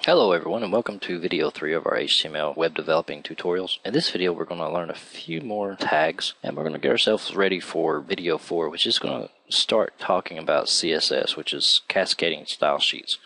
Hello everyone, and welcome to video 3 of our HTML web developing tutorials. In this video we're going to learn a few more tags, and we're going to get ourselves ready for video 4, which is going to start talking about CSS, which is cascading style sheets,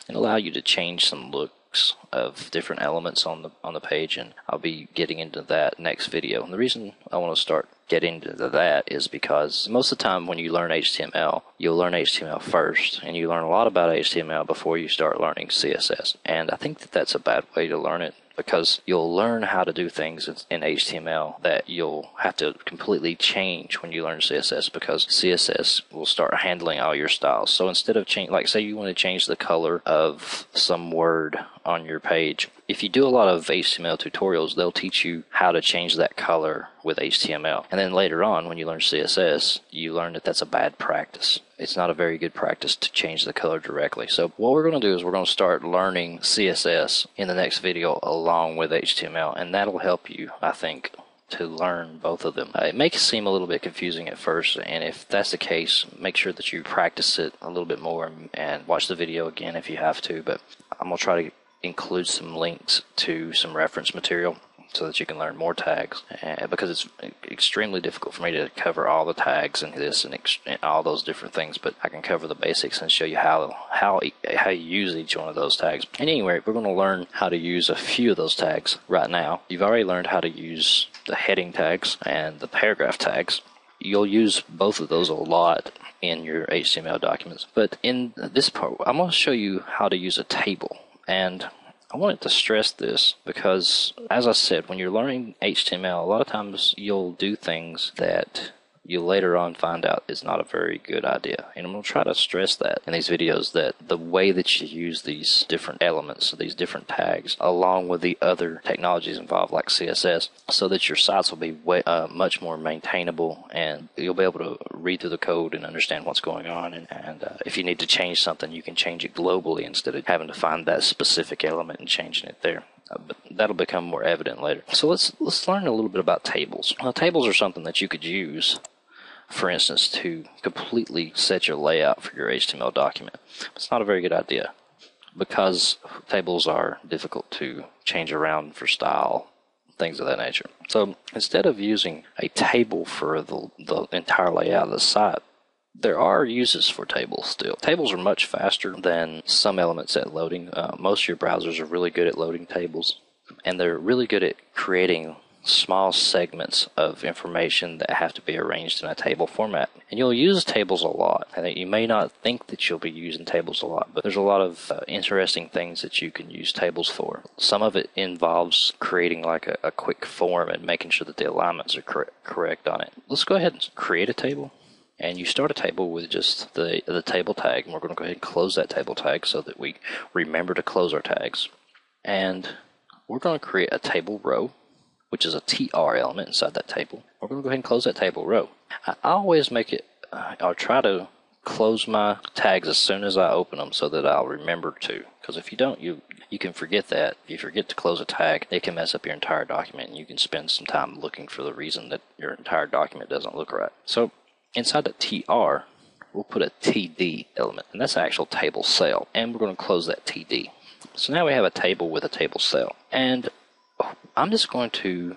and allow you to change some looks of different elements on the page, and I'll be getting into that next video. And the reason I want to start getting into that is because most of the time when you learn HTML, you'll learn HTML first, and you learn a lot about HTML before you start learning CSS. And I think that that's a bad way to learn it, because you'll learn how to do things in HTML that you'll have to completely change when you learn CSS, because CSS will start handling all your styles. So instead of like say you want to change the color of some word on your page, if you do a lot of HTML tutorials, they'll teach you how to change that color with HTML. And then later on, when you learn CSS, you learn that that's a bad practice. It's not a very good practice to change the color directly. So what we're going to do is we're going to start learning CSS in the next video along with HTML, and that'll help you, I think, to learn both of them. It may seem a little bit confusing at first, and if that's the case, make sure that you practice it a little bit more and watch the video again if you have to. But I'm going to try to include some links to some reference material so that you can learn more tags, because it's extremely difficult for me to cover all the tags and this and all those different things, but I can cover the basics and show you how you use each one of those tags. And anyway, we're going to learn how to use a few of those tags right now. You've already learned how to use the heading tags and the paragraph tags. You'll use both of those a lot in your HTML documents, but in this part I'm going to show you how to use a table. And I wanted to stress this because, as I said, when you're learning HTML, a lot of times you'll do things that you later on find out is not a very good idea. And I'm going to try to stress that in these videos, that the way that you use these different elements, these different tags, along with the other technologies involved like CSS, so that your sites will be much more maintainable, and you'll be able to read through the code and understand what's going on. And if you need to change something, you can change it globally instead of having to find that specific element and changing it there. But that'll become more evident later. So let's learn a little bit about tables. Now, tables are something that you could use, for instance, to completely set your layout for your HTML document. It's not a very good idea, because tables are difficult to change around for style, things of that nature. So instead of using a table for the entire layout of the site, there are uses for tables still. Tables are much faster than some elements at loading. Most of your browsers are really good at loading tables, and they're really good at creating small segments of information that have to be arranged in a table format. And you'll use tables a lot. And you may not think that you'll be using tables a lot, but there's a lot of interesting things that you can use tables for. Some of it involves creating like a quick form and making sure that the alignments are correct on it. Let's go ahead and create a table. And you start a table with just the table tag, and we're going to go ahead and close that table tag so that we remember to close our tags. And we're going to create a table row, which is a TR element inside that table. We're going to go ahead and close that table row. I always make it, I'll try to close my tags as soon as I open them so that I'll remember to. Because if you don't, you can forget that. If you forget to close a tag, it can mess up your entire document, and you can spend some time looking for the reason that your entire document doesn't look right. So inside the TR, we'll put a TD element, and that's an actual table cell, and we're going to close that TD. So now we have a table with a table cell, and I'm just going to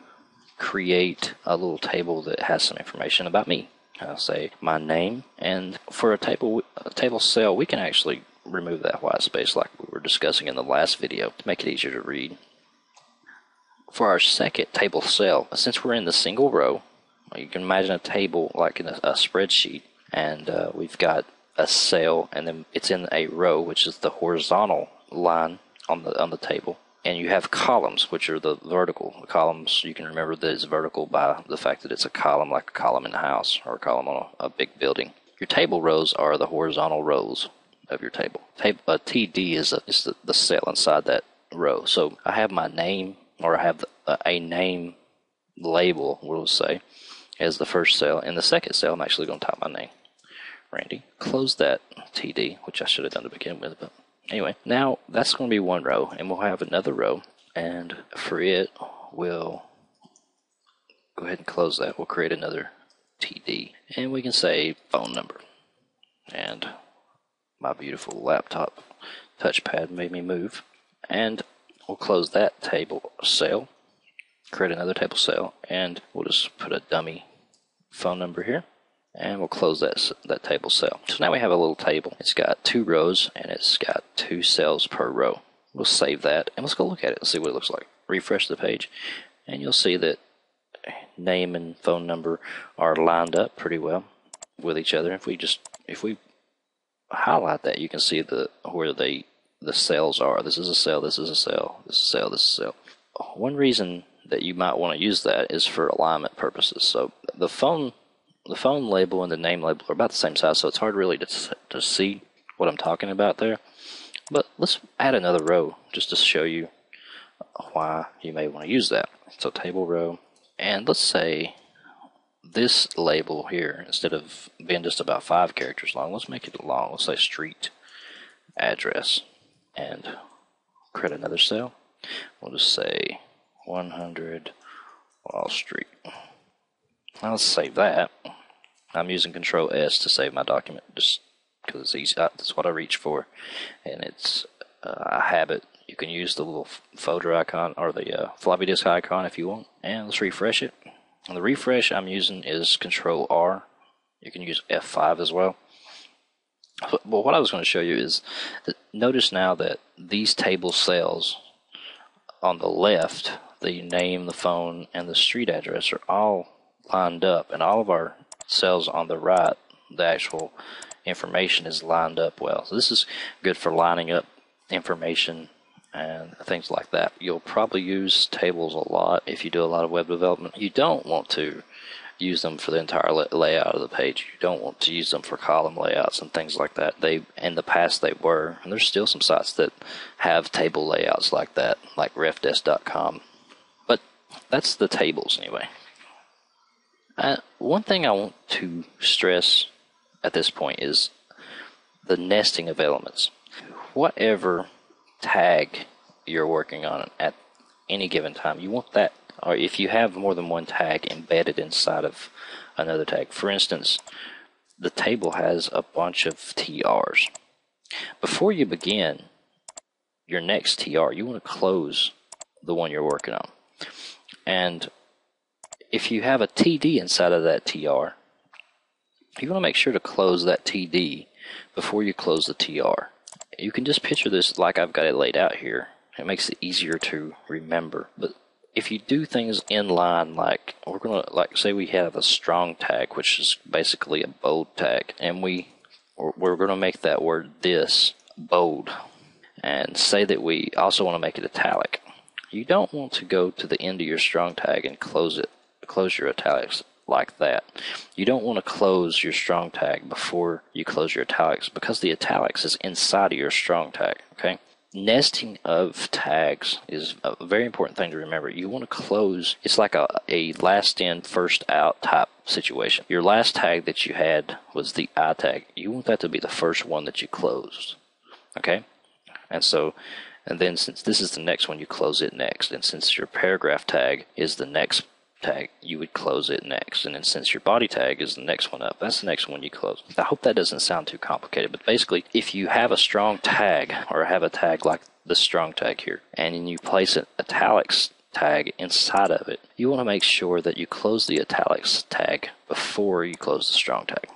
create a little table that has some information about me. I'll say my name, and for a table cell, we can actually remove that white space like we were discussing in the last video to make it easier to read. For our second table cell, since we're in the single row, you can imagine a table like in a spreadsheet, and we've got a cell, and then it's in a row, which is the horizontal line on the table. And you have columns, which are the vertical. The columns, you can remember that it's vertical by the fact that it's a column, like a column in a house or a column on a big building. Your table rows are the horizontal rows, of your table. A TD is the cell inside that row. So I have my name, or I have a name label, we'll say, as the first cell. In the second cell, I'm actually going to type my name, Randy. Close that TD, which I should have done to begin with, but anyway, now that's going to be one row, and we'll have another row, and for it, we'll go ahead and close that. We'll create another TD, and we can say phone number. And my beautiful laptop touchpad made me move, and we'll close that table cell, create another table cell, and we'll just put a dummy phone number here, and we'll close that table cell. So now we have a little table. It's got 2 rows, and it's got 2 cells per row. We'll save that, and let's go look at it and see what it looks like. Refresh the page, and you'll see that name and phone number are lined up pretty well with each other. If we highlight that, you can see where the cells are. This is a cell, this is a cell, this is a cell, this is a cell. One reason that you might want to use that is for alignment purposes. So the phone label and the name label are about the same size, so it's hard really to see what I'm talking about there. But let's add another row just to show you why you may want to use that. So table row, and let's say this label here, instead of being just about 5 characters long, let's make it long. Let's say street address, and create another cell. We'll just say 100 Wall Street. Now let's save that. I'm using Control S to save my document just because it's easy. That's what I reach for, and it's a habit. You can use the little folder icon or the floppy disk icon if you want, and let's refresh it. And the refresh I'm using is Control R. You can use F5 as well. But what I was going to show you is, notice now that these table cells on the left, the name, the phone, and the street address are all lined up, and all of our cells on the right, the actual information is lined up well. So this is good for lining up information and things like that. You'll probably use tables a lot if you do a lot of web development. You don't want to use them for the entire layout of the page. You don't want to use them for column layouts and things like that. In the past they were, and there's still some sites that have table layouts like that, like refdesk.com. But that's the tables anyway. One thing I want to stress at this point is the nesting of elements. Whatever tag you're working on at any given time, you want that, or if you have more than one tag embedded inside of another tag. For instance, the table has a bunch of TRs. Before you begin your next TR, you want to close the one you're working on. And if you have a TD inside of that TR, you want to make sure to close that TD before you close the TR. You can just picture this like I've got it laid out here. It makes it easier to remember. But if you do things in line, like we're gonna, like say we have a strong tag, which is basically a bold tag, and we're gonna make that word "this" bold, and say that we also want to make it italic. You don't want to go to the end of your strong tag and close your italics like that. You don't want to close your strong tag before you close your italics, because the italics is inside of your strong tag. Okay. Nesting of tags is a very important thing to remember. You want to close, it's like a last in, first out type situation. Your last tag that you had was the I tag. You want that to be the first one that you closed. Okay? And then since this is the next one, you close it next. And since your paragraph tag is the next tag, you would close it next. And then since your body tag is the next one up, that's the next one you close. I hope that doesn't sound too complicated, but basically, if you have a strong tag, or have a tag like the strong tag here, and you place an italics tag inside of it, you want to make sure that you close the italics tag before you close the strong tag.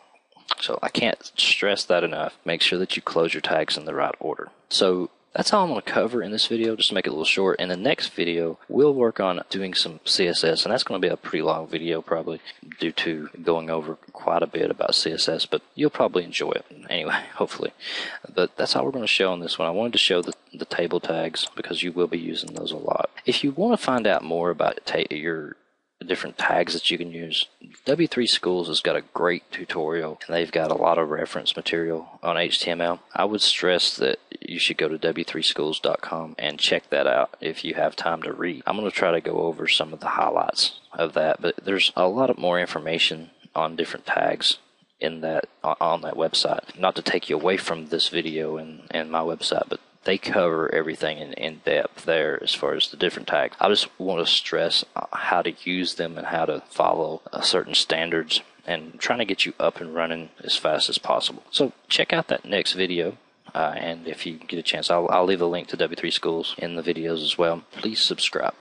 So I can't stress that enough. Make sure that you close your tags in the right order. So that's all I'm going to cover in this video, just to make it a little short. In the next video, we'll work on doing some CSS, and that's going to be a pretty long video probably, due to going over quite a bit about CSS, but you'll probably enjoy it anyway, hopefully. But that's all we're going to show on this one. I wanted to show the table tags, because you will be using those a lot. If you want to find out more about your different tags that you can use, W3 Schools has got a great tutorial, and they've got a lot of reference material on HTML. I would stress that you should go to w3schools.com and check that out if you have time to read. I'm going to try to go over some of the highlights of that, but there's a lot of more information on different tags in that on that website. Not to take you away from this video and my website, but they cover everything in depth there as far as the different tags. I just want to stress how to use them and how to follow certain standards and trying to get you up and running as fast as possible. So check out that next video. And if you get a chance, I'll leave a link to W3 Schools in the videos as well. Please subscribe.